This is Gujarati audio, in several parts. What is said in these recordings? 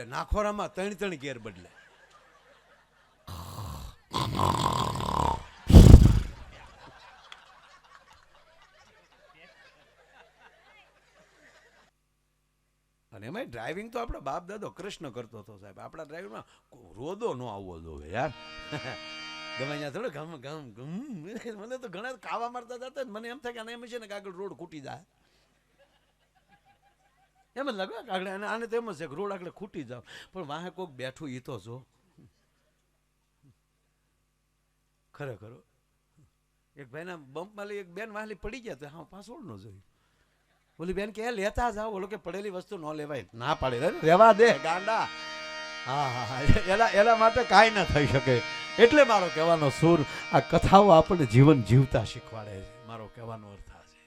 બદલે, નાખોરામાં 3 ગેર બદલે. અને એમાં ડ્રાઇવિંગ તો આપણો બાપ દાદો કૃષ્ણ કરતો હતો સાહેબ. આપણા ડ્રાઇવિંગમાં રોદો ન આવવો જોઈએ યાર. ગમે ત્યાં થોડો ગમ ગમ ગમ. મને તો ઘણા કાવા મારતા જતા મને એમ થાય કે આને એમ છે ને કે આગળ રોડ ખૂટી જાય. એમ જ લાગે આગળ આને તો એમ જ છે કે રોડ આગળ ખૂટી જાવ, પણ વાહે કોઈક બેઠું એ તો જો ખરેખર. એક ભાઈના બમ્પમાં લઈ એક બેન વાહલી પડી ગયા તો હા પાછળ ન જોયું. ઓલી બેન કે લેતા જાઓ, ઓલો કે પડેલી વસ્તુ ન લેવાય. ના પાડે રેવા દે ગાંડા. હા હા હા એના માટે કાંઈ ના થઈ શકે. એટલે મારો કહેવાનો સૂર, આ કથાઓ આપણને જીવન જીવતા શીખવાડે છે. મારો કહેવાનો અર્થ આ છે.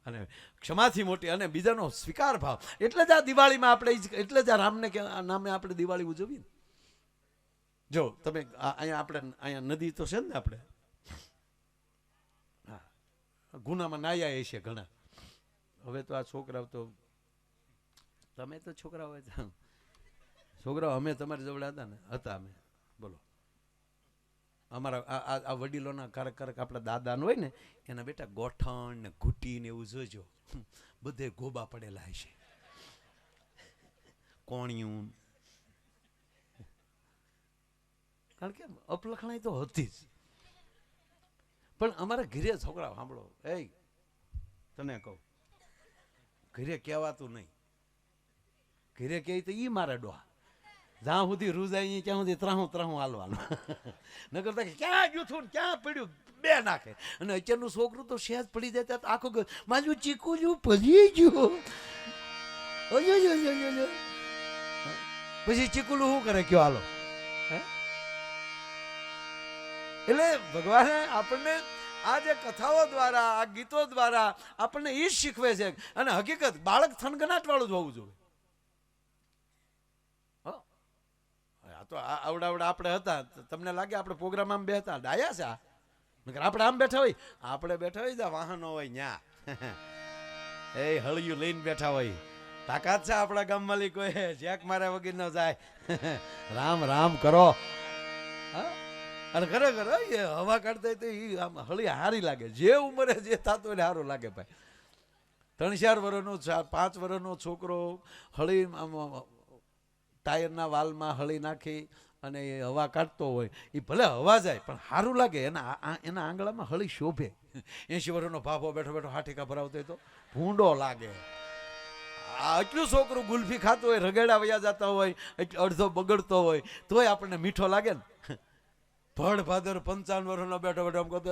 અને ક્ષમાથી મોટી અને બીજાનો સ્વીકાર ભાવ. એટલે જ આ દિવાળીમાં આપણે, એટલે જ આ રામને નામે આપણે દિવાળી ઉજવીએ. જો તમે અહીંયા આપણે અહીંયા નદી તો છે ને, આપણે હા ગુનામાં નાયા છે ઘણા. હવે તો આ છોકરાઓ તો, તમે તો છોકરાઓ હતા, છોકરાઓ અમે તમારી જોડે હતા ને, હતા અમે. બોલો અમારા આ વડીલોના કારક આપણા દાદાનું હોય ને, એના બેટા ગોઠણ ને ઘૂંટી ને એવું જોજો, બધે ગોબા પડેલા હશે, કોણિયું. કારણ કે અપલખણાઈ તો હતી જ. પણ અમારા ઘરે છોકરાઓ સાંભળો, એ તને કહું, ઘરે કહેવાતું નહીં. ઘરે કહે તો ઈ મારે ડોહા. જ્યાં સુધી રૂજાઈ ત્યાં સુધી ત્રાહું હાલવાનું. ન કરતા કે ક્યાં ગયું છું ક્યાં પડ્યું બે નાખે. અને અત્યારનું છોકરું તો સહેજ પડી જાય તો આખું મારું ચીકું જેવું પડી ગયું. પછી ચીકુલું શું કરે કયો હાલો. એટલે ભગવાને આપણને આ જે કથાઓ દ્વારા, આ ગીતો દ્વારા આપણને એ જ શીખવે છે. અને હકીકત બાળક થનગનાટ વાળું જ હોવું જોઈએ. તો આવડા આપણે હતા, તમને લાગે આપણે પ્રોગ્રામમાં બેઠા ડાયા છે? આપણે આમ બેઠા હોય, આપણે બેઠા હોય વાહનો હોય ન્યા એ હળિયું લઈને બેઠા હોય. તાકાત છે આપણા ગામમાં લી કોઈ જેક માર્યા વગર ન જાય. રામ રામ કરો. અને ખરેખર હવા કાઢતા તો આમ હળી હારી લાગે. જે ઉંમરે જે થતું હોય સારું લાગે ભાઈ. 3-4 વર્ષનો 5 વર્ષનો છોકરો હળી ટાયરના વાલમાં હળી નાખી અને એ હવા કાઢતો હોય, એ ભલે હવા જાય પણ સારું લાગે. એના આંગળામાં હળી શોભે. 80 વર્ષનો ભાભો બેઠો બેઠો હાઠીકા ભરાવતો હોય તો ભૂંડો લાગે. એટલું છોકરું ગુલ્ફી ખાતું હોય, રગેડા વયા જતા હોય, અડધો બગડતો હોય તોય આપણને મીઠો લાગે ને. ભડ ભાદર 55 વર્ષનો બેઠો બેઠો આમ કરતો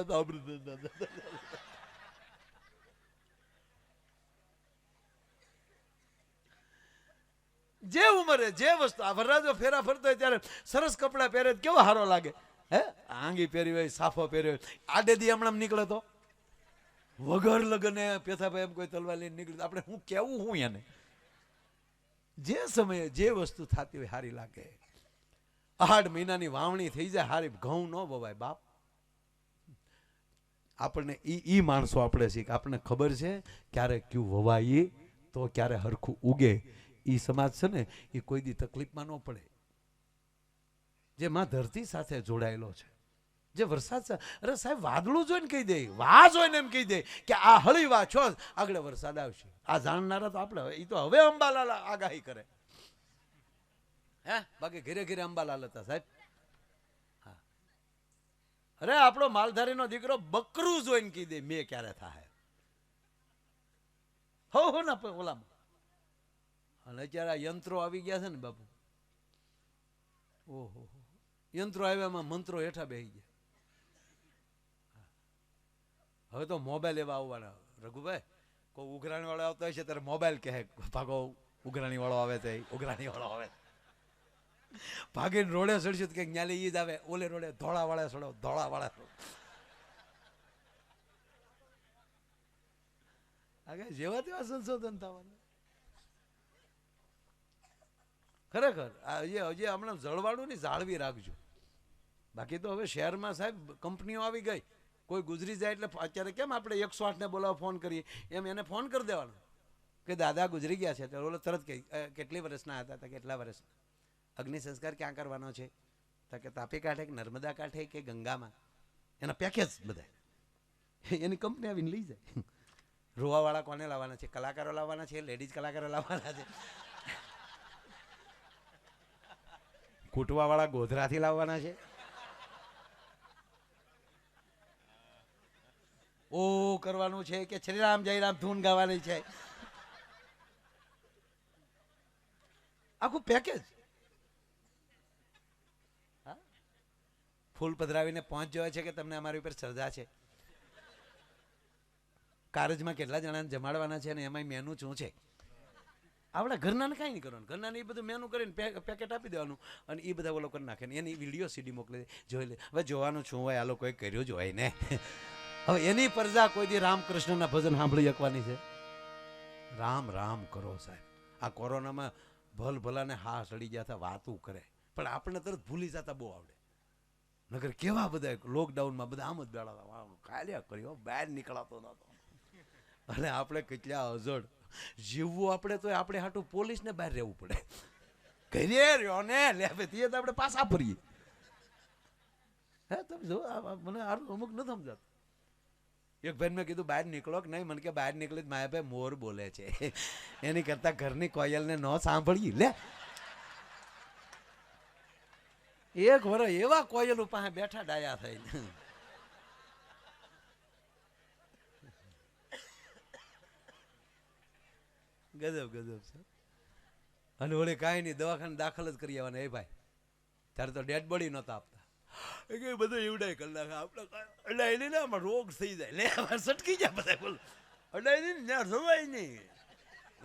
જે ઉંમરે જે વસ્તુ. આ વરરાજો ફેરા ફરતો હોય ત્યારે સરસ કપડા પહેરે કેવો સારો લાગે. હે આંગી પહેરી હોય, સાફો પહેર્યો હોય, આડેદી હમણાં નીકળે તો વગર લગને પેથાભાઈ એમ કોઈ તલવાર લઈને નીકળે. આપણે હું કેવું હું એને. જે સમયે જે વસ્તુ થતી હોય સારી લાગે. 8 મહિનાની વાવણી થઈ જાય હારી, ઘઉં ન વવાય બાપ. આપણને ઈ માણસો આપણે શીખ. આપણને ખબર છે ક્યારે ક્યું વવાય તો ક્યારે હરખું ઉગે. એ સમાજ છે ને એ કોઈ દી તકલીફમાં ન પડે. જે માં ધરતી સાથે જોડાયેલો છે, જે વરસાદ. અરે સાહેબ વાદળું જોઈને કહી દે, વાહ જોઈને એમ કહી દે કે આ હળી વાહ છો, આગળ વરસાદ આવશે. આ જાણનારા તો આપણે, એ તો હવે અંબાલાલ આગાહી કરે. હે બાકી ઘરે ઘરે અંબાલાલ હતા સાહેબ. હા અરે આપણો માલધારીનો દીકરો બકરું જોઈને કહી દે મેં ક્યારે થાય. હો ના ઓલામાં. અને અત્યારે આ યંત્રો આવી ગયા છે ને બાપુ. ઓહો યંત્રો આવ્યામાં મંત્રો હેઠા બેસી ગયા. હવે તો મોબાઈલ એવા આવવાના. રઘુભાઈ કોઈ ઉઘરાણી વાળો આવતો હોય છે ત્યારે મોબાઈલ કહે ભાગો ઉઘરાણી વાળો આવે તો ઉઘરાણી વાળો આવે. ભાગીને રોડે ચડશું કે ન્યાલે ઈ જ આવે. ઓલે રોડે ધોળા વાળા છોડો, ધોળા વાળા આગળ જેવા તેવા સંશોધન થવાના. ખરેખર હજી હમણાં જળવાળું ને જાળવી રાખજો. બાકી તો હવે શહેરમાં સાહેબ કંપનીઓ આવી ગઈ. કોઈ ગુજરી જાય એટલે અત્યારે કેમ આપણે 108 ને બોલાવો ફોન કરીએ એમ એને ફોન કરી દેવાનો કે દાદા ગુજરી ગયા છે. તો ઓલો તરત કહી કેટલી વર્ષના હતા? તો કેટલા વર્ષ? અગ્નિ સંસ્કાર ક્યાં કરવાનો છે? તો કે તાપી કાંઠે કે નર્મદા કાંઠે કે ગંગામાં. એના પેકેજ બધા એની કંપની આવીને લઈ જાય. રોવાવાળા કોને લાવવાના છે? કલાકારો લાવવાના છે, લેડીઝ કલાકારો લાવવાના છે, કૂટવાવાળા ગોધરાથી લાવવાના છે, ઓ કરવાનું છે કે શ્રી રામ જય રામ ધૂન ગાવાની છે. આખું પેકેજ. ફૂલ પધરાવીને પહોંચ જવાય છે કે તમને અમારી ઉપર શ્રદ્ધા છે. કારજમાં કેટલા જણાને જમાડવાના છે અને એમાં મેનુ શું છે? આપણા ઘરનાને કાંઈ નહીં કરવાનું. ઘરનાને એ બધું મેનુ કરીને પેકેટ આપી દેવાનું અને એ બધા ઓલો કરી નાખે ને એની વિડીયો સીડી મોકલી જોઈ લે. હવે જોવાનું શું હોય? આ લોકોએ કર્યું જ હોય ને. હવે એની પ્રજા કોઈ દી રામકૃષ્ણના ભજન સાંભળી શકવાની છે? રામ રામ કરો સાહેબ. આ કોરોનામાં ભલ ભલાને હા સડી ગયા હતા, વાતું કરે પણ આપણને તરત ભૂલી જતા બહુ આવડે. નગર કેવા બધા લોકડાઉનમાં બધા આમ જ બેડાતા, કાલ્યા કર્યો, બહાર નીકળાતો નતો. અને આપણે કેટલા અજડ જીવવું આપણે તો આપણે હાટું પોલીસને બહાર રહેવું પડે. ઘરે રહ્યો ને લે તે તો આપણે પાછા ફરીએ. હે તમે જો મને અમુક ન સમજાતું. એક ભાઈ મેં કીધું બહાર નીકળો કે નહીં? મને કે બહાર નીકળી માયા ભાઈ મોર બોલે છે, એની કરતા ઘરની કોયલને ન સાંભળીએ લે. એક વર્ષ એવા કોયલ પાસે બેઠા ડાયા થઈને. ગજબ ગજબ છે. અને ઓલે કાંઈ નહીં, દવાખાને દાખલ જ કરી આવવાના. એ ભાઈ ત્યારે તો ડેડ બોડી નહોતા આપતા. એ બધું એવડાય કરી નાખે. આપણે અડાય નહીં ને આમાં રોગ થઈ જાય. લે આમાં સટકી જાય બધા. બોલ અડાય નહીં ને જવાય નહીં.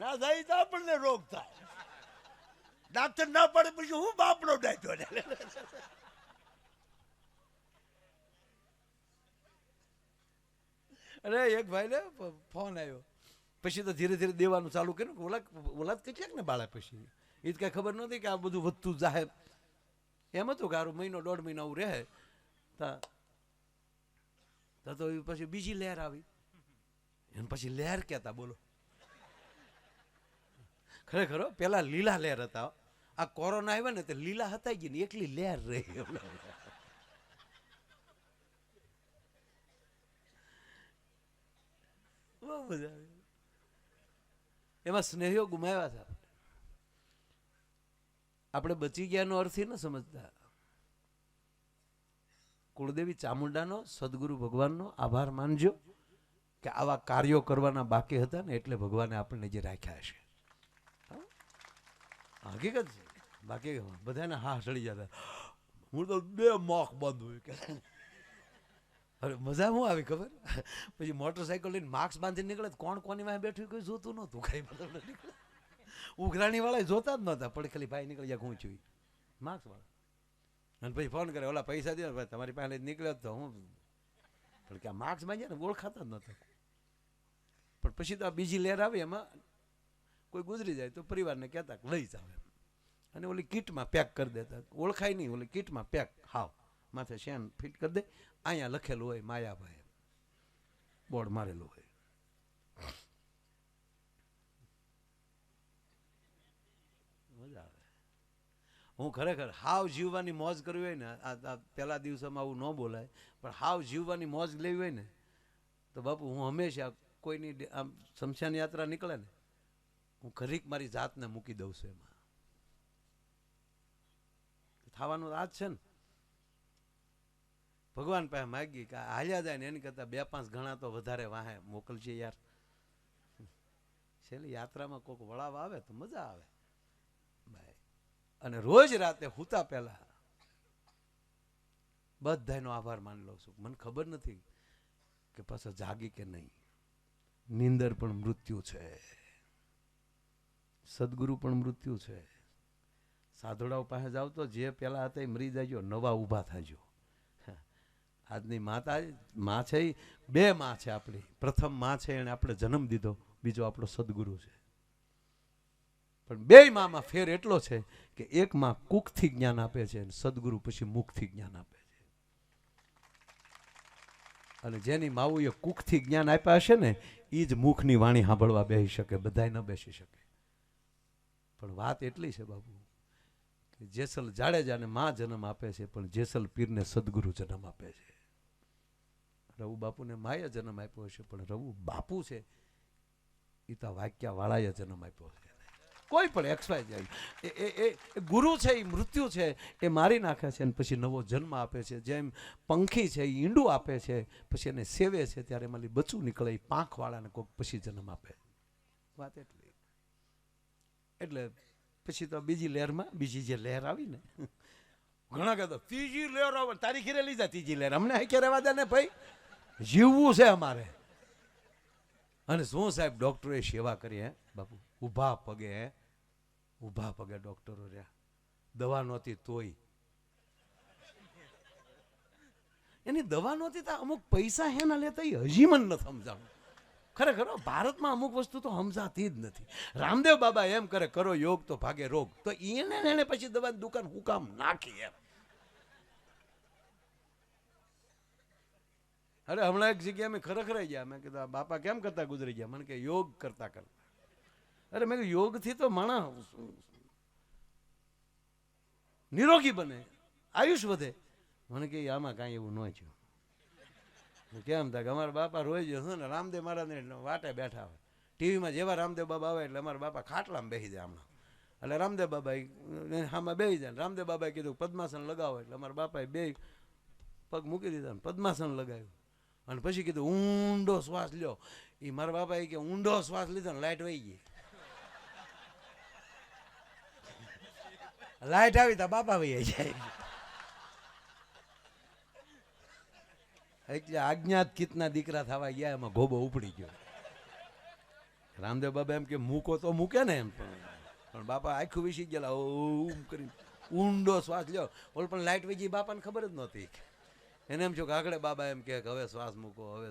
ના જાય તો આપણને રોગ થાય. ડાક્ટર ના પડે પછી હું બાપડો ડાયતો. અરે એક ભાઈ ને ફોન આવ્યો પછી તો ધીરે ધીરે દેવાનું ચાલુ કર્યું. ઓલા કેટલાક ને બાળા પછી એ જ કઈ ખબર નહોતી કે આ બધું વધતું જાય. એમ હતું કે આરું મહિનો દોઢ મહિના આવું રહે તો પછી બીજી લહેર આવી. એને પછી લહેર કહેતા. બોલો ખરેખર પેલા લીલા લહેર હતા. આ કોરોના આવ્યા ને તો લીલા હતા ગઈ ને એકલી લહેર રહી. બહુ મજા આવી. એમાં સ્નેહીઓ ગુમાવ્યા છે. આપણે બચી ગયાનો અર્થ ન સમજતા. કુળદેવી ચામુંડાનો, સદગુરુ ભગવાનનો આભાર માનજો કે આવા કાર્યો કરવાના બાકી હતા ને એટલે ભગવાને આપણને જે રાખ્યા છે. હકીકત છે. બાકી બધાને હા સડી જતા. હું તો 2 મોખ બંધ હોય કે. અરે મજા શું આવી ખબર? પછી મોટરસાઇકલ લઈને માસ્ક બાંધીને નીકળે. કોણ કોની વાંહે બેઠું કોઈ જોતું નહોતું. કઈ નીકળે ઉઘરાણી વાળા જોતા જ નહોતા. પણ ખાલી ભાઈ નીકળી જાય હું છું માસ્ક વાળા. અને પછી ફોન કરે ઓલા પૈસા દે ભાઈ તમારી પાસે નીકળ્યો તો હું. પણ કે આ માસ્ક બાંધ્યા ને ઓળખાતા જ નહોતા. પણ પછી તો આ બીજી લહેર આવી એમાં કોઈ ગુજરી જાય તો પરિવારને કહેતા લઈ જાવ એમ. અને ઓલી કીટમાં પેક કરી દેતા. ઓળખાય નહીં. ઓલી કીટમાં પેક હાવ માથે શેન ફિટ કરી દે. અહીંયા લખેલું હોય માયાભાઈ, બોર્ડ મારેલું હોય. મજા આવે. હું ખરેખર હાવ જીવવાની મોજ કરવી હોય ને, આ પહેલા દિવસોમાં આવું ન બોલાય, પણ હાવ જીવવાની મોજ લેવી હોય ને તો બાપુ હું હંમેશા કોઈની આમ શમશાન યાત્રા નીકળે ને હું ઘરીક મારી જાતને મૂકી દઉં છું. એમાં થવાનું આ જ છે ને. ભગવાન પાસે માગી કે હાલ્યા જાય ને એની કરતા 2-5 ગણા તો વધારે વાહે મોકલશે યાર. છેલ્લી યાત્રામાં કોઈક વળાવ આવે તો મજા આવે. અને રોજ રાતે હુતા પહેલા બધાનો આભાર માની લઉં છું. મને ખબર નથી કે પાછો જાગી કે નહીં. નીંદર પણ મૃત્યુ છે, સદગુરુ પણ મૃત્યુ છે. સાધુડાઓ પાસે જાવ તો જે પેલા હતા એ મરી જાયજો, નવા ઊભા થાજો. આજની માં છે, 2 માં છે આપણી. પ્રથમ માં છે એને આપણે જન્મ દીધો, બીજો આપણો સદગુરુ છે. પણ 2 માં ફેર એટલો છે કે એક માં કુખથી જ્ઞાન આપે છે અને સદગુરુ પછી મુખથી જ્ઞાન આપે છે. અને જેની માવુએ કુખથી જ્ઞાન આપ્યા હશે ને એ જ મુખની વાણી સાંભળવા બેસી શકે, બધાય ન બેસી શકે. પણ વાત એટલી છે બાબુ કે જેસલ જાડેજાને માં જન્મ આપે છે, પણ જેસલ પીરને સદગુરુ જન્મ આપે છે. રઘુ બાપુને માએ જન્મ આપ્યો છે, પણ રઘુ બાપુ છે એ તો વાક્યા વાળાએ જન્મ આપ્યો છે. કોઈ પણ એક્સવાય જાય એ ગુરુ છે, એ મૃત્યુ છે એ મારી નાખે છે અને પછી નવો જન્મ આપે છે. જેમ પંખી છે એ ઈંડું આપે છે, પછી એને સેવે છે ત્યારે એમાંથી બચ્ચું નીકળે, એ પાંખવાળાને કોઈક પછી જન્મ આપે. વાત એટલી. એટલે પછી તો બીજી લહેરમાં બીજી જે લહેર આવી ને, ઘણા કહેતો ત્રીજી લહેર આવે, તારી ઘેરે લઈ જા ત્રીજી લહેર, અમને હાઈ રહેવા દે ને ભાઈ, જીવવું છે અમારે. અને શું સાહેબ ડોક્ટરોએ સેવા કરી હે બાપુ, ઊભા પગે હે, ઊભા પગે ડોક્ટરો રહ્યા, દવા નહોતી તોય. એની દવા નહોતી તો અમુક પૈસા હેના લેતા હજી મને નથી સમજાણું. ખરેખર ભારતમાં અમુક વસ્તુ તો સમજાતી જ નથી. રામદેવ બાબા એમ કરે, કરો યોગ તો ભાગે રોગ, તો એને પછી દવાની દુકાન હું કામ નાખી એમ. અરે હમણાં એક જગ્યાએ મેં ખરેખર ગયા, મેં કીધું બાપા કેમ કરતા ગુજરી ગયા? મને કે યોગ કરતા કરતા. અરે મેં યોગથી તો માણસ નિરોગી બને, આયુષ વધે. મને કે આમાં કાંઈ એવું ન થયું. કેમ થાય કે અમારા બાપા રોજ ને રામદેવ મહારાજને વાટે બેઠા હોય, ટીવીમાં જેવા રામદેવ બાબા આવે એટલે અમારા બાપા ખાટલામાં બેસી જાય હમણાં. એટલે રામદેવ બાબા આમાં બેસી જાય. રામદેવ બાબાએ કીધું પદ્માસન લગાવો, એટલે અમારા બાપાએ બે પગ મૂકી દીધા, પદ્માસન લગાવ્યું. અને પછી કીધું ઊંડો શ્વાસ લ્યો. એ મારા બાપાએ કે ઊંડો શ્વાસ લીધો ને લાઈટ વહી ગઈ. લાઈટ આવી તો બાપા વહી જાય. એટલે આજ્ઞાત કિતના દીકરા થવા ગયા, એમાં ગોબો ઉપડી ગયો. રામદેવ બાબા એમ કે મૂકો તો મૂકે ને એમ, પણ બાપા આખું વિસી ગયેલા. ઓમ કરી ઊંડો શ્વાસ લ્યો. ઓલ પણ લાઈટ વહી ગઈ, બાપાને ખબર જ નહોતી. એને એમ છો કે આગળ બાબા એમ કે હવે શ્વાસ મૂકો. હવે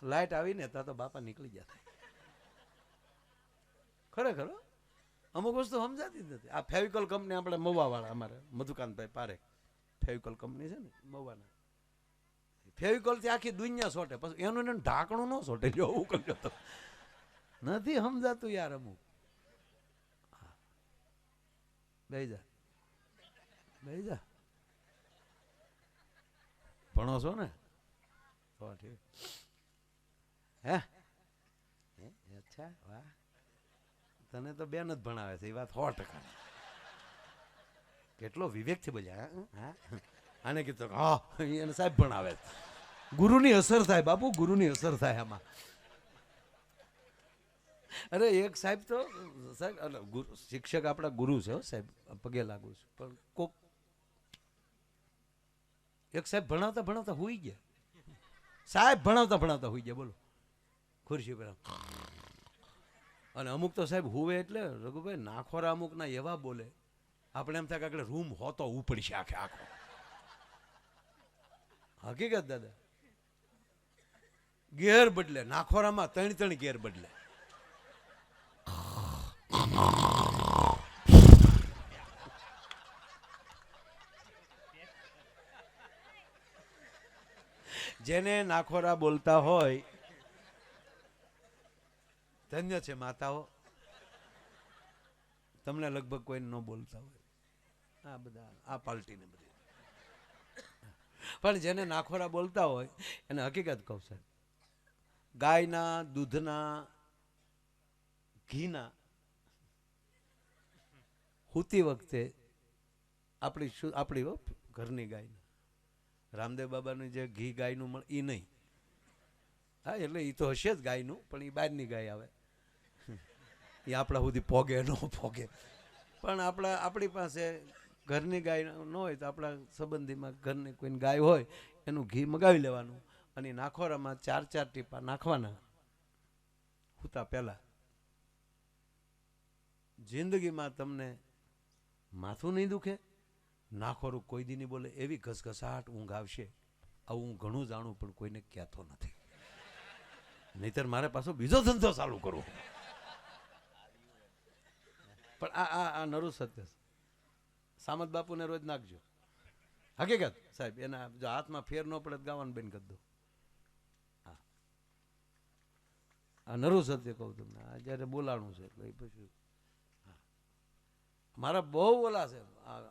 લાઈટ આવીને ત્યાં તો બાપા નીકળી ગયા. ખરેખર અમુક વસ્તુ સમજાતી જ નથી. આ ફેવિકોલ કંપની આપણે મવાવાળા, અમારે મધુકાંતભાઈ પારેખ ફેવિકોલ કંપની છે ને મવાના, ફેવિકોલ થી આખી દુનિયા સોટે, પછી એનું એને ઢાંકણું ન સોટે. એવું કરજો તો નથી સમજાતું યાર. અમુક બેહી જા, બેહી જા, ભણો છો ને તો ઠીક હે? અચ્છા વાહ, તને તો બેન જ ભણાવે છે, એ વાત 100%. કેટલો વિવેકથી બોલ્યા. હા આને કીધું હા એને સાહેબ ભણાવે. ગુરુની અસર થાય બાપુ, ગુરુની અસર થાય આમાં. અરે એક સાહેબ તો સાહેબ શિક્ષક આપણા ગુરુ છે સાહેબ, પગે લાગુ છું, પણ કોક એક સાહેબ ભણાવતા ભણાવતા હુઈ ગયા. સાહેબ ભણાવતા ભણાવતા હુઈ ગયા, બોલો, ખુરશી પર. અને અમુક તો સાહેબ હુવે એટલે રઘુભાઈ નાખોરા અમુક ના એવા બોલે, આપણે એમ થાય કે રૂમ હોતો ઉપડી છે આખે આખો. હકીકત દાદા, ગેર બદલે નાખોરામાં 3 ગેર બદલે. જેને નાખોરા બોલતા હોય ધન્ય છે માતાઓ, તમને લગભગ કોઈ ન બોલતા હોય આ બધા આ પાર્ટીને બધી. પણ જેને નાખોરા બોલતા હોય એને હકીકત કહું સાહેબ, ગાયના દૂધના ઘીના હુતી વખતે આપણી ઘરની ગાયના, રામદેવ બાબાનું જે ઘી ગાયનું મળે એ નહીં. હા એટલે એ તો હશે જ ગાયનું, પણ એ બહારની ગાય આવે, એ આપણા સુધી પોગે ન પોગે. પણ આપણી પાસે ઘરની ગાય ન હોય તો આપણા સંબંધીમાં ઘરની કોઈની ગાય હોય એનું ઘી મગાવી લેવાનું, અને નાખોરામાં 4 ટીપા નાખવાના હુતા પહેલા. જિંદગીમાં તમને માથું નહીં દુખે, નાખોરું કોઈ દી નહીં બોલે, એવી ઘસઘસાટ ઊંઘ આવશે. આવું હું ઘણું જાણું પણ કોઈને કહેતો નથી, નહીતર મારે પાછો બીજો ધંધો ચાલુ કરવો. પણ આ નરું સત્ય. સામત બાપુને રોજ નાખજો, હકીકત સાહેબ, એના જો હાથમાં ફેર ન પડે ગાવાનું બેન કરી દો. હા, નરું સત્ય કહું તમને, આ જ્યારે બોલાણું છે એટલે પછી મારા બહુ ઓલા છે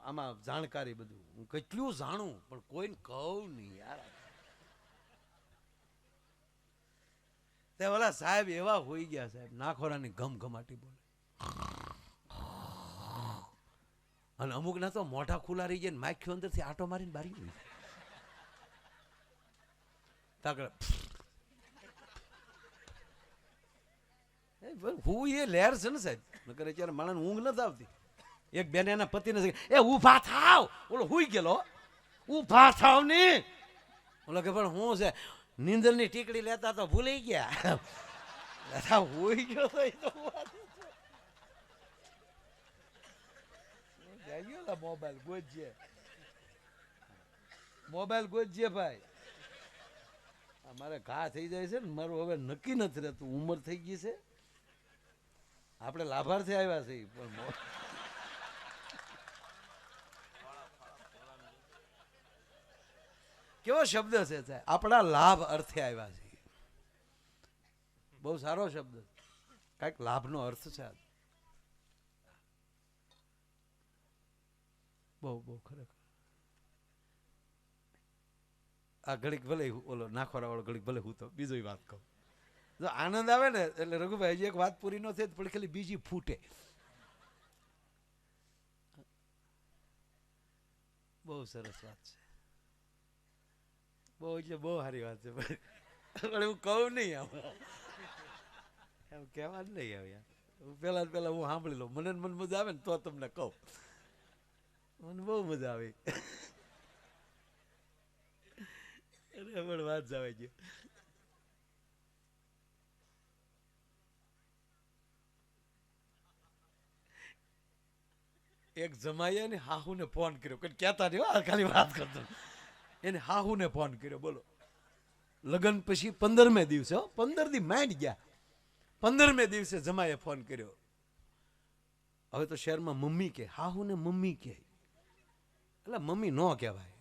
આમાં જાણકારી, બધું હું કેટલું જાણું પણ કોઈને કહું નહીં યાર. તે ઓલા સાહેબ એવા હોઈ ગયા સાહેબ, નાખોરાની ઘમઘમાટી બોલે, અને અમુક ના તો મોઢા ખુલ્લા રહી જાય, માખ્યો અંદરથી આટો મારીને બારી હોય તાકડે. હું એ લહેર છે ને સાહેબ, નકર અત્યારે માણસ ઊંઘ નથી આવતી. એક બેન એના પતિને એ ઊભા થાવ, ઓલો હુઈ ગયેલો, ઊભા થાવ ને. ઓલો કે પણ હું છે, નીંદરની ટીકડી લેતા તો ભૂલી ગયા, હુઈ ગયો તો મોબાઈલ ગોજે, મોબાઈલ ગોજે ભાઈ. મારે ઘા થઈ જાય છે ને, મારું હવે નક્કી નથી રહેતું, ઉંમર થઈ ગઈ છે. આપણે લાભાર્થી આવ્યા છીએ પણ કેવો શબ્દ છે સાહેબ, આપણા લાભ અર્થે આવ્યા છીએ. બહુ સારો શબ્દ, કઈક લાભનો અર્થ છે. બહુ બહુ ખરેખર આ ઘડીક ભલે ઓલો નાખોરા વાળો ઘડીક ભલે હું તો બીજો વાત કહું. જો આનંદ આવે ને એટલે રઘુભાઈ હજી એક વાત પૂરી ન થઈ પણ ખાલી બીજી ફૂટે. બહુ સરસ વાત છે, બહુ એટલે બહુ સારી વાત છે, પણ હું કહું નહીં એમ કહેવા જ નહીં આવે યાર. પેલા હું સાંભળી લઉં, મને મજા આવે ને તો તમને કહું, મને બહુ મજા આવી. પણ વાત જવાય ગયો. એક જમાઈએ ને હાહુને ફોન કર્યો, કઈ કહેતા નહીં, ખાલી વાત કરતો. એને હાહુને ફોન કર્યો, બોલો લગ્ન પછી 15મે દિવસે, 15 દી માંડ ગયા, 15મે દિવસે જમાઈએ ફોન કર્યો. હવે તો શહેરમાં મમ્મી કે, હાહુને મમ્મી કે, એટલે મમ્મી ન કહેવાય.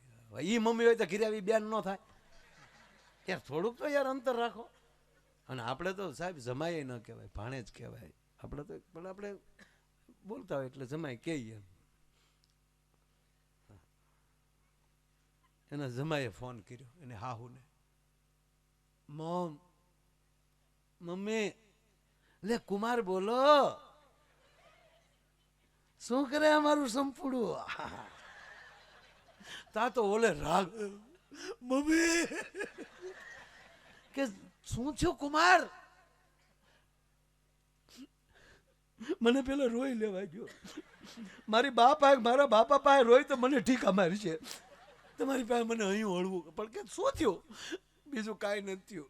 એ મમ્મી હોય તો ઘીરાવી બેન ન થાય યાર, થોડુંક તો યાર અંતર રાખો. અને આપણે તો સાહેબ જમાઈ ન કહેવાય, ભાણે જ કહેવાય. આપણે તો પણ આપણે બોલતા હોય એટલે જમાઈ કહીએ. એના જમાઈએ ફોન કર્યો એને હાહુને, મમ્મી લે કુમાર બોલો, શું કરે અમારું સંપૂડું? તા તો ઓલે રાગ, મમ્મી કે શું થયું કુમાર? મને પેલો રોઈ લેવા ગયો, મારા બાપા પાસે રોય તો મને ઠીકા મારી છે, તમારી પાસે મને અહીં હળવું. પણ કે શું થયું? બીજું કાંઈ નથી થયું.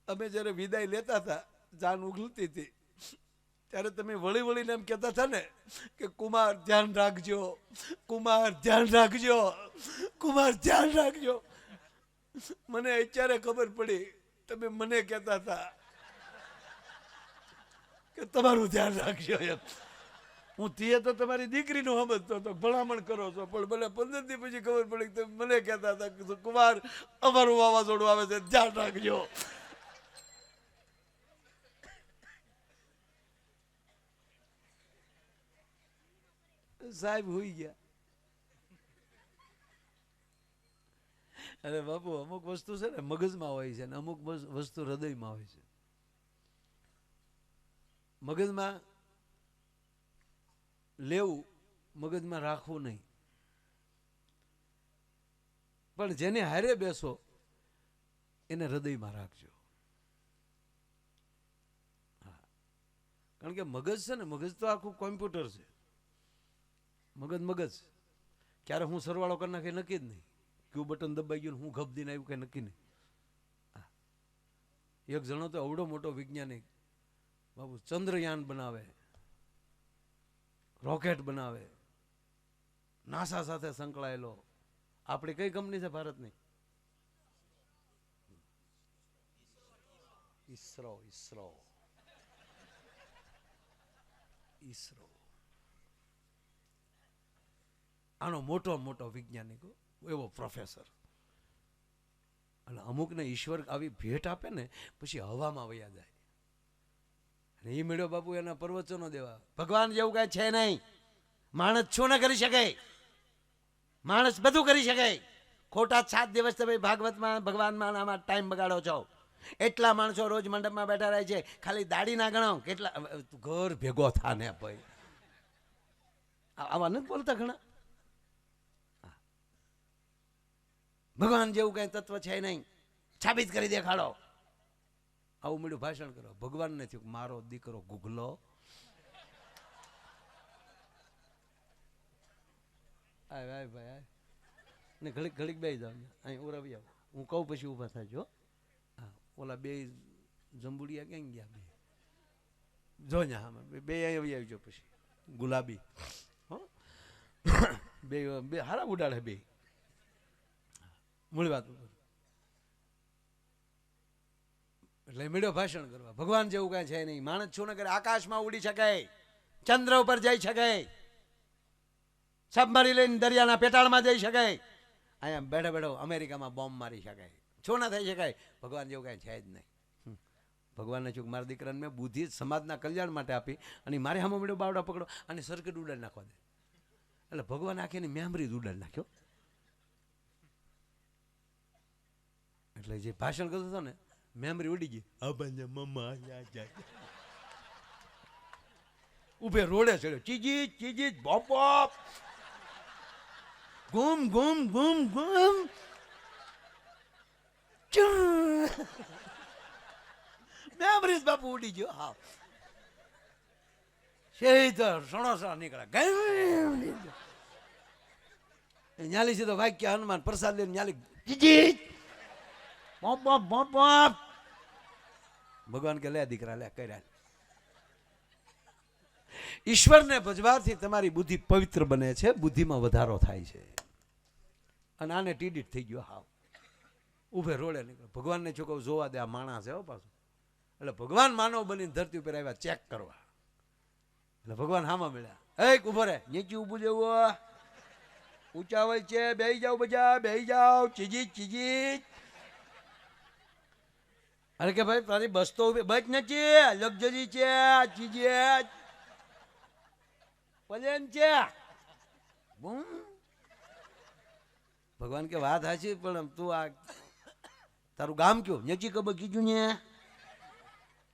અમે જ્યારે વિદાય લેતા હતા, જાન ઉગલતી હતી, ત્યારે તમે વળી વળીને એમ કહેતા હતા ને કે કુમાર ધ્યાન રાખજો, કુમાર ધ્યાન રાખજો, કુમાર ધ્યાન રાખજો. મને અત્યારે ખબર પડી તમે મને કહેતા હતા કે તમારું ધ્યાન રાખજો એમ. હું તે તો તમારી દીકરીનું સમજતો હતો, ભલામણ કરો છો, પણ મને 15 દી પછી ખબર પડી કે તમે મને કહેતા હતા કે કુમાર અમારું વાવાઝોડું આવે છે, ધ્યાન રાખજો. સાહેબ હોઈ ગયા. અરે બાપુ, અમુક વસ્તુ છે ને મગજમાં હોય છે, ને અમુક વસ્તુ હૃદયમાં હોય છે. મગજમાં લેવું, મગજમાં રાખવું નહીં. પણ જેને હારે બેસો એને હૃદયમાં રાખજો. હા, કારણ કે મગજ છે ને, મગજ તો આખું કોમ્પ્યુટર છે. મગજ ક્યારે હું સરવાળો કરી નાખે નક્કી જ નહીં, ક્યુ બટન દબાઈ ગયું હું ગપ દઈને આવ્યું કઈ નક્કી નહીં. એક જણો તો અવડો મોટો વૈજ્ઞાનિક બાબુ, ચંદ્રયાન બનાવે, રોકેટ બનાવે, નાસા સાથે સંકળાયેલો. આપણી કઈ કંપની છે ભારતની? ઈસરો. આનો મોટો મોટો વૈજ્ઞાનિક, એવો પ્રોફેસર. એટલે અમુકને ઈશ્વર આવી ભેટ આપે ને પછી હવામાં વયા જાય. અને એ મેળો બાપુ એના પ્રવચનો દેવા, ભગવાન જેવું કાંઈ છે નહીં, માણસ શું ન કરી શકે, માણસ બધું કરી શકે. ખોટા 7 દિવસ તમે ભાગવતમાં ભગવાનમાં આમાં ટાઈમ બગાડો છો. એટલા માણસો રોજ મંડપમાં બેઠા રહે છે, ખાલી દાડી ના ગણો કેટલા. ઘર ભેગો થાને ભાઈ, આવા નથી બોલતા ઘણા. ભગવાન જેવું કઈ તત્વ છે નહીં, સાબિત કરી દેખાડો. આવું મળ્યું ભાષણ કરો. ભગવાનને થયું મારો દીકરો ગુગલો આય ભાઈ ને ઘડીક ઘડીક બે જાવ અહીં ઉરાવી આવો, હું કહું પછી ઊભા થાય. હા, ઓલા બે જંબુડિયા ક્યાં ગયા? બે જો ને હા, બે અહીં આવી આવજો. પછી ગુલાબી બે બે હારા ઉડાડે બે. મૂળ વાત એટલે મેળ્યો ભાષણ કરવા. ભગવાન જેવું કાંઈ છે નહીં, માણસ શું ન કરે, આકાશમાં ઉડી શકે, ચંદ્ર ઉપર જઈ શકે, સબમરી લઈને દરિયાના પેટાળમાં જઈ શકે, અહીંયા બેઠો બેઠો અમેરિકામાં બોમ્બ મારી શકાય. શું ના થઈ શકાય? ભગવાન જેવું કાંઈ છે જ નહીં. ભગવાનને ચૂક મારા દીકરાને મેં બુદ્ધિ સમાજના કલ્યાણ માટે આપી અને મારે સામે મળ્યો બાવડા પકડો અને સર્કિટ ઉડાડી નાખવા દે. એટલે ભગવાન આખીની મેમરી જ ઉડાડી નાખ્યો. એટલે જે ભાષણ કરતો હતો ને, મેમરી ઉડી ગઈ. ઉભે રોડે ચડ્યો, ચીજી ચીજી બોપ બોપ, ગુમ ગુમ ગુમ ગુમ, મેમરી બાપુ ઉડી ગયો. હા, સણોસરા નીકળ્યા. ન્યાલી સીધો વાક્ય હનુમાન પ્રસાદ લઈને ન્યાલી જીજી બોપ બોપ બોપ બોપ. ભગવાન કે લે દીકરા લે કર્યા. ઈશ્વરને ભજવાથી તમારી બુદ્ધિ પવિત્ર બને છે, બુદ્ધિમાં વધારો થાય છે. અને આને ટીડીટ થઈ ગયો. હાવ ઉભે રોડે નીકળ્યો. ભગવાનને છોકરો જોવા દે, આ માણસ છે હો પાછું. એટલે ભગવાન માનવ બનીને ધરતી ઉપર આવ્યા ચેક કરવા. એટલે ભગવાન હામાં મળ્યા. એક ઉભો રે, નીચે ઉભું જવું, ઉચાવળ છે, બેહી જાઓ બધા, બેહી જાઓ, ચીજી ચીજી. અરે કે ભાઈ તારી બસ તો બસ નથી, લક્ઝરી છે, ચીજી પ્લેન છે. ભગવાન કે વાત હાચી, પણ તું આ તારું ગામ કયો? નજી ખબર કીધું ને,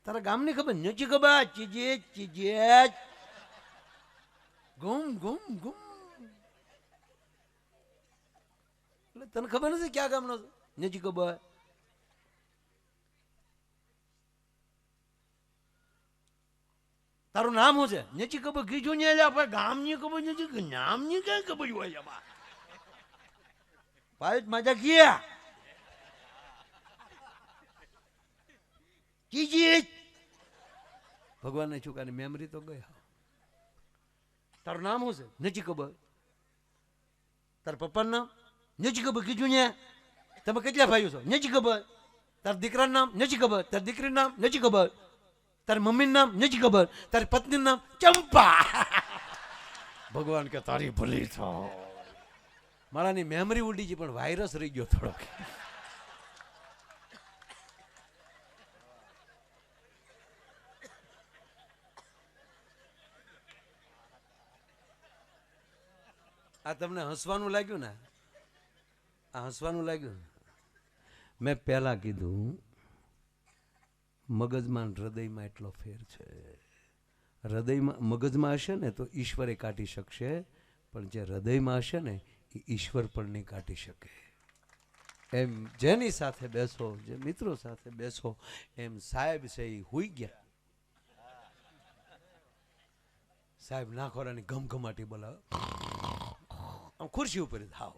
તારા ગામ ની ખબર નજી ખબર, ચીજી ચીજી ગુમ ગુમ ગુમ. એટલે તને ખબર નથી ક્યાં ગામનો નજી ખબર? તારું નામ શું છે? નજી ખબર કીધું ને, આપણે ગામ ની ખબર નથી, નામ ની કઈ ખબર હોય એમાં? પાયત મજા ગયા કીજી. ભગવાનને છુકાની મેમરી તો ગયા. તારું નામ શું છે? નથી ખબર. તાર પપ્પાનું નામ નથી ખબર કીધું ને. તમે કેટલા ભાઈઓ છો? નથી ખબર. તાર દીકરાનું નામ નથી ખબર. તાર દીકરીનું નામ નથી ખબર. તારી મમ્મીનું નામ નથી ખબર. તારી પત્નીનું નામ ચંપા. ભગવાન કે તારી ભલી થાઓ. મારાની મેમરી ઉડી છે પણ વાયરસ રહી ગયો થોડોક. આ તમને હસવાનું લાગ્યું ને? આ હસવાનું લાગ્યું? મેં પહેલા કીધું મગજમાં હૃદયમાં એટલો ફેર છે. હૃદયમાં મગજમાં હશે ને તો ઈશ્વરે કાઢી શકશે, પણ જે હૃદયમાં હશે ને એ ઈશ્વર પણ નહીં કાઢી શકે. એમ જેની સાથે બેસો, જે મિત્રો સાથે બેસો, એમ સાહેબ છે એ હુઈ ગયા. સાહેબ નાખોરાની ઘમઘમાટી બોલાવે, ખુરશી ઉપર થાવ.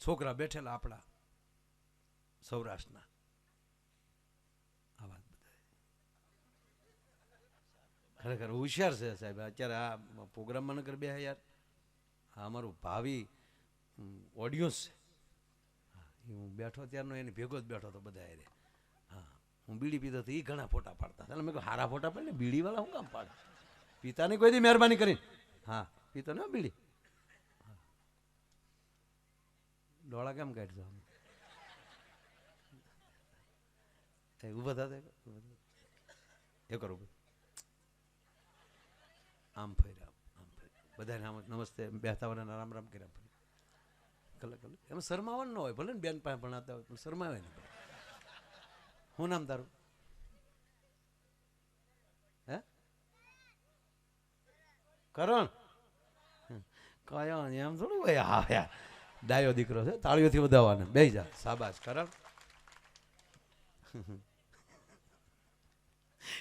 છોકરા બેઠેલા આપણા સૌરાષ્ટ્રના. આ વાત બધા ખરેખર હોશિયાર છે સાહેબ. અત્યારે આ પ્રોગ્રામમાં નકર બે યાર, આ અમારું ભાવિ ઓડિયન્સ છે. હું બેઠો ત્યારનો એની ભેગો જ બેઠો હતો બધા યારે. હા, હું બીડી પીતો તો એ ઘણા ફોટા પાડતા. એટલે મેં કહ્યું હારા ફોટા પાડે ને, બીડીવાળા હું કામ પાડે? પિતાની કોઈ દી મહેરબાની કરી. હા પીતો ને બીડી. ડોળા કેમ કાઢજો? ઉભા થતા એ કરો આમ ફર્યા આમ બધા નમસ્તે બેહતા વાળાને રામ રામ કર્યા ફરી કલાક એમાં શરમાવાનું ન હોય. ભલે ને બેન પાસે ભણાતા હોય પણ શરમાવે ને. શું નામ તારું? હે કરણ? કયો એમ થોડું ભાઈ. હા યાર ડાયો દીકરો છે, તાળીઓથી વધાવવાને. બેહી જા. શાબાશ કરણ.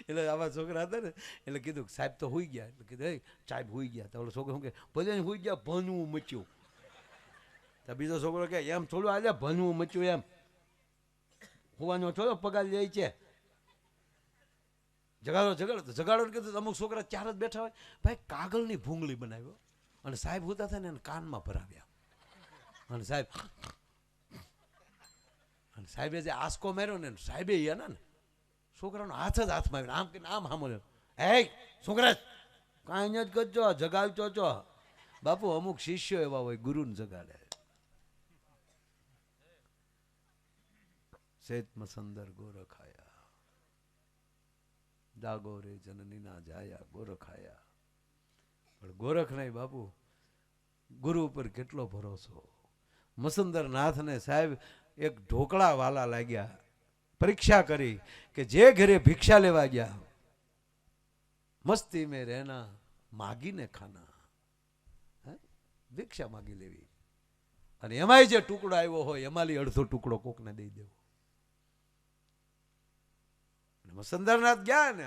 એટલે આવા છોકરા હતા ને એટલે કીધું સાહેબ તો હુઈ ગયા. એટલે કીધું સાહેબ હુઈ ગયા. તો ઓલો છોકરો શું કે ભલે હુઈ ગયા ભનવું મચ્યું. તો બીજો છોકરો કે એમ થોડું આજે ભનવું મચ્યું એમ હોવાનો થોડો પગાર લે છે. જગાડો કીધું. અમુક છોકરા ચાર જ બેઠા હોય. ભાઈ કાગળની ભૂંગળી બનાવ્યો અને સાહેબ હોતા થાય ને એને કાનમાં ભરાવ્યા. અને સાહેબે જે આસકો માર્યો ને સાહેબે એના ને છોકરાનો હાથ જ હાથમાં આવ્યો. આમ કે આમ સાંભળ્યો. હે છોકરા કાંઈ જ કરજો જગાડતો છો. બાપુ અમુક શિષ્યો એવા હોય ગુરુને જગાડે. શેત મસંદર ગોરખાયા જાગો રે જનનીના જાયા ગોરખાયા. પણ ગોરખ નહીં બાપુ, ગુરુ ઉપર કેટલો ભરોસો. મસંદર નાથને સાહેબ એક ઢોકળા વાલા લાગ્યા. પરીક્ષા કરી કે જે ઘરે ભિક્ષા લેવા ગયા મસ્તી મેં રહેના માગીને ખાના. ભિક્ષા માગી લેવી અને એમાંય જે ટુકડો આવ્યો હોય એમાંથી અડધો ટુકડો કોકને દઈ દેવો. મસંદરનાથ ગયા ને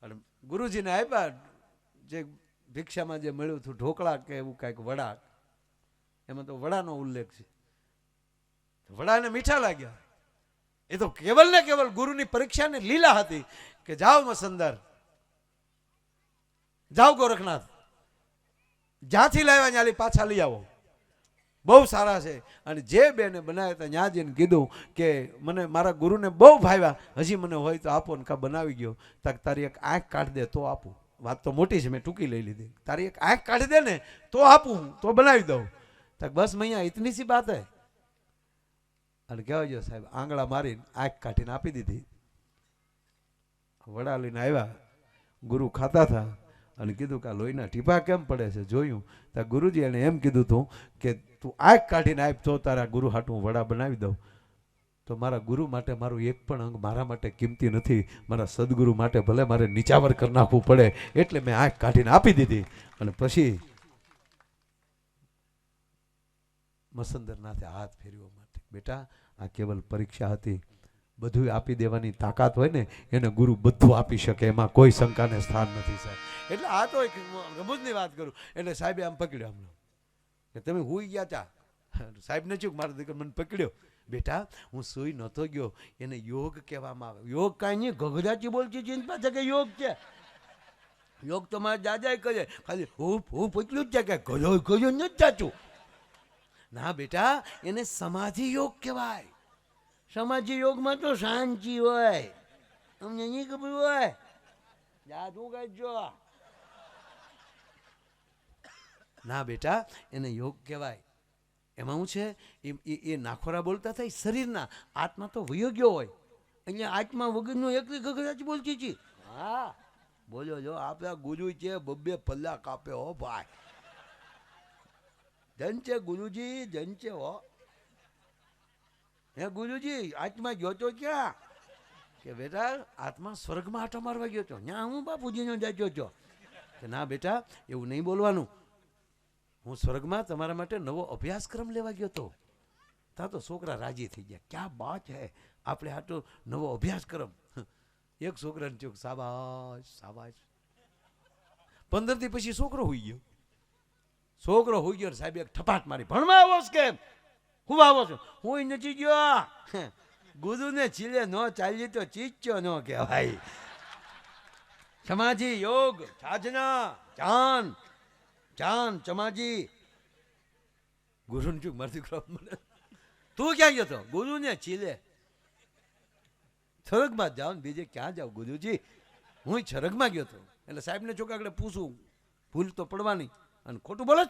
અને ગુરુજીને આપ્યા જે ભિક્ષામાં જે મળ્યું હતું ઢોકળા કે એવું કાંઈક વડા. એમાં તો વડાનો ઉલ્લેખ છે. વડાને મીઠા લાગ્યા. એ તો કેવલ ને કેવલ ગુરુની પરીક્ષાની લીલા હતી કે જાઓ મસંદર, જાઓ ગોરખનાથ, જ્યાંથી લાવ્યા ત્યાંથી પાછા લઈ આવો. બહુ સારા છે. અને જે બેને બનાવ્યા હતા ત્યાં જઈને કીધું કે મને મારા ગુરુને બહુ ભાવ્યા, હજી મને હોય તો આપો ને કા બનાવી ગયો. તાક તારી એક આંખ કાઢી દે તો આપું. વાત તો મોટી છે, મેં ટૂંકી લઈ લીધી. તારી એક આંખ કાઢી દે ને તો આપું, તો બનાવી દઉં. તક બસ મૈયા ઇતની સી બાત હે. અને કહેવાય જો સાહેબ આંગળા મારીને આંખ કાઢીને આપી દીધી. વડા લઈને આવ્યા. ગુરુ ખાતા હતા અને કીધું કે આ લોહીના ટીપા કેમ પડે છે જોયું. તો ગુરુજી એને એમ કીધું હતું કે તું આંખ કાઢીને આપ તો તારા ગુરુ હાટું વડા બનાવી દઉં. તો મારા ગુરુ માટે મારું એક પણ અંગ મારા માટે કિંમતી નથી. મારા સદગુરુ માટે ભલે મારે નીચાવર કરી નાખવું પડે એટલે મેં આંખ કાઢીને આપી દીધી. અને પછી મસંદરનાથે હાથ ફેરવ્યો માટે બેટા આ કેવલ પરીક્ષા હતી. બધું આપી દેવાની તાકાત હોય ને એને ગુરુ બધું આપી શકે, એમાં કોઈ શંકાને સ્થાન નથી સાહેબ. એટલે આ તો એક રમૂજની વાત કરું. એટલે સાહેબે આમ પકડ્યો હમણાં કે તમે હુઈ ગયા તા. સાહેબને ચૂક મારો દીકરો મને પકડ્યો. બેટા હું સુઈ નહોતો ગયો, એને યોગ કહેવામાં આવે. યોગ કાંઈ નહીં ગગડાચી બોલતી ચિંતા છે કે યોગ છે. યોગ તો મારા દાદાએ કહે ખાલી હું પકડ્યું જ છે કે ગયો ગયો નથી ચાચું. ના બેટા એને સમાધિ યોગ કહેવાય. સમાધિ યોગમાં તો શાંતિ હોય. તમને નહીં ખબર હોય જાદુ કરજો. ના બેટા એને યોગ કહેવાય. એમાં શું છે એ નાખોરા બોલતા થાય શરીરના, આત્મા તો વયો ગયો હોય. અહીંયા આત્મા વગરનો એકલી ગગડાચ બોલતી હતી. હા બોલ્યો જો આપણા ગુરુ છે બબ્બે પલ્લા કાપે હો ભાઈ. ધન છે ગુરુજી, ધન છે હો. હે ગુરુજી આત્મા ગયો તો ક્યાં? કે બેટા આત્મા સ્વર્ગમાં આટો મારવા ગયો તો. ત્યાં હું બાપુજીનો જાગ્યો છો. કે ના બેટા એવું નહીં બોલવાનું. હું સ્વર્ગમાં તમારા માટે નવો અભ્યાસક્રમ લેવા ગયો તો. ત્યાં તો છોકરા રાજી થઈ ગયા. ક્યાં બાત હે, આપણે આટલો નવો અભ્યાસક્રમ. એક છોકરાને ચોક શાબાશ શાબાશ. 15 દી પછી છોકરો હોઈ ગયો. છોકરો હોઈ ગયો. સાહેબ એક ઠપાટ મારી ભણવા આવો છો કેમ? હું આવો છો? હું નથી ગયો. ગુરુને ચીલે ન ચાલી તો ચીચ્યો ન કહેવાય. સમાધિ યોગ સાધના જાન જાન ચમાજી. ગુરુને ચૂક મારતી તું ક્યાં ગયો તો? ગુરુને ચીલે. સ્વર્ગમાં જાઓ ને બીજે ક્યાં જાઓ ગુરુજી? હું સ્વર્ગમાં ગયો હતો. એટલે સાહેબને ચોક આગળ પૂછું, ભૂલ તો પડવાની, અને ખોટું બોલે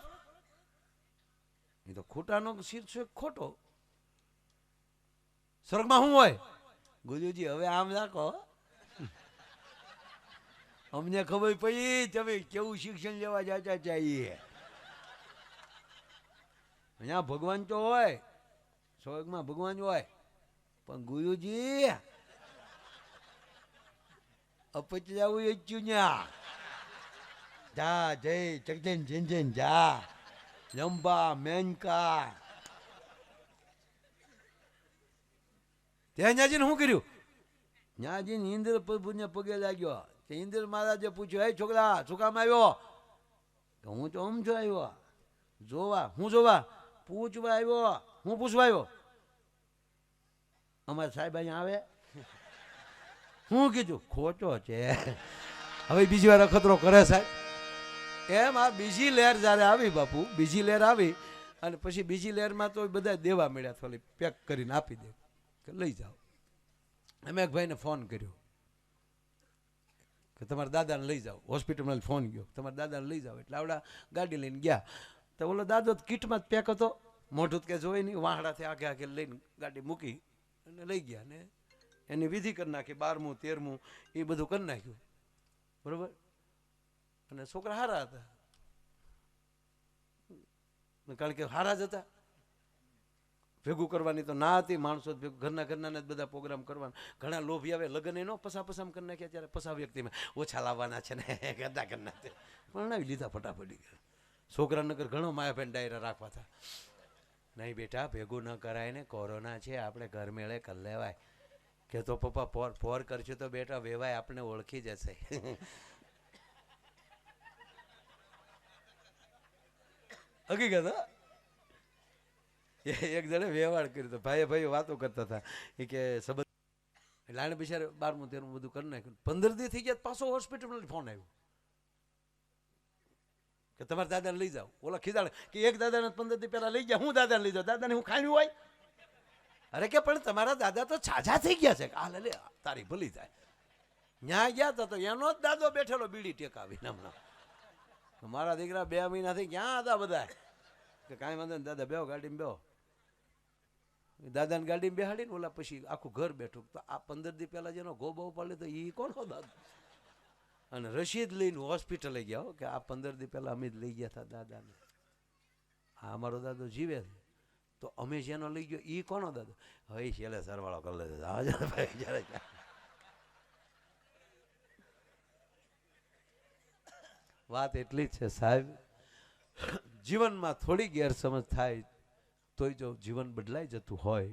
એ તો ખોટાનો શીર્ષક ખોટો. સ્વર્ગમાં શું હોય? ગુરુજી હવે આમ રાખો, અમને ખબર પડી તમે કેવું શિક્ષણ લેવા જતા ચાહીએ. અહીંયા ભગવાન તો હોય, સ્વર્ગમાં ભગવાન હોય, પણ ગુરુજી અપચ જવું ઈચ્છ્યું ન્યા. જા જય ચકજન જન જા લંબા મેનકા. ત્યાં ન્યાજીને શું કર્યું? ન્યાજીને ઇન્દ્ર પ્રભુને પગે લાગ્યો. ઇન્દ્ર મહારાજે પૂછ્યું, હે છોકરા શું કામ આવ્યો? હું તો આમ જો આવ્યો જોવા. હું જોવા? પૂછવા આવ્યો. હું પૂછવા આવ્યો? અમારા સાહેબ અહીંયા આવે. હું કીધું ખોટો છે. હવે બીજી વાર અખતરો કરે સાહેબ. એમ આ બીજી લહેર જ્યારે આવી બાપુ, બીજી લહેર આવી અને પછી બીજી લહેરમાં તો બધા દેવા મળ્યા, થોડી પેક કરીને આપી દે કે લઈ જાઓ. અમે એક ભાઈને ફોન કર્યો કે તમારા દાદાને લઈ જાઓ. હોસ્પિટલમાં ફોન ગયો, તમારા દાદાને લઈ જાઓ. એટલે આવડા ગાડી લઈને ગયા. તો ઓલો દાદો કીટમાં જ પેક હતો, મોઢું કે જોઈ નહીં, વાહડાથી આગે આગે લઈને ગાડી મૂકી અને લઈ ગયા. ને એની વિધિ કરી નાખી, 12મું 13મું એ બધું કરી નાખ્યું. બરોબર. અને છોકરા હારા હતા, કારણ કે હારા જ હતા. ભેગું કરવાની તો ના હતી, માણસો ભેગું ઘરના જ બધા પ્રોગ્રામ કરવાના. ઘણા લોભી આવે, લગ્ન એનો પસામ કરી નાખ્યા, ત્યારે પસા વ્યક્તિમાં ઓછા લાવવાના છે ને ગદા કરી નાખે, પરણાવી લીધા ફટાફટી. છોકરા નગર ઘણો માયાભાઈ ડાયરા રાખવા હતા. નહીં બેટા ભેગું ન કરાય ને, કોરોના છે, આપણે ઘર મેળે કરી લેવાય. કે તો પપ્પા પોર કરશું તો બેટા વેવાય આપણે ઓળખી જશે. હકીકત. એક જણે વ્યવહાર કર્યો હતો, ભાઈ વાતો કરતા હતા એ કે સંબંધ. એટલે આને બિચારે 12મું 13મું બધું કરી નાખ્યું. 15 દી થઈ ગયા, પાછો હોસ્પિટલમાં ફોન આવ્યો કે તમારા દાદાને લઈ જાઓ. ઓલા ખીજાડે કે એક દાદાને 15 દી પહેલા લઈ ગયા, હું દાદાને લઈ જાઉં? દાદાને હું ખાયું હોય? અરે કે પણ તમારા દાદા તો છાછા થઈ ગયા છે. આ લે તારી ભલી થાય. ન્યા ગયા હતા તો એનો જ દાદો બેઠેલો બીડી ટેકાવીને. હમણાં મારા દીકરા 2 મહિનાથી ક્યાં હતા બધા કે કાંઈ વાંધો ને દાદા બેહો ગાડીમાં બેહો. દાદાને ગાડીમાં બેહાડીને ઓલા પછી આખું ઘર બેઠું. તો આ 15 દી પહેલા જેનો ગોબો ઉપાડ્યો તો એ કોણ દાદા? અને રસીદ લઈને હોસ્પિટલે ગયા કે આ 15 દી પહેલા અમે જ લઈ ગયા હતા દાદાને. હા અમારો દાદો જીવે છે. તો અમે જેનો લઈ ગયો એ કોનો દાદો? હવે છેલ્લે સરવાળો કરી લે. વાત એટલી જ છે સાહેબ, જીવનમાં થોડી ગેરસમજ થાય તોય જો જીવન બદલાઈ જતું હોય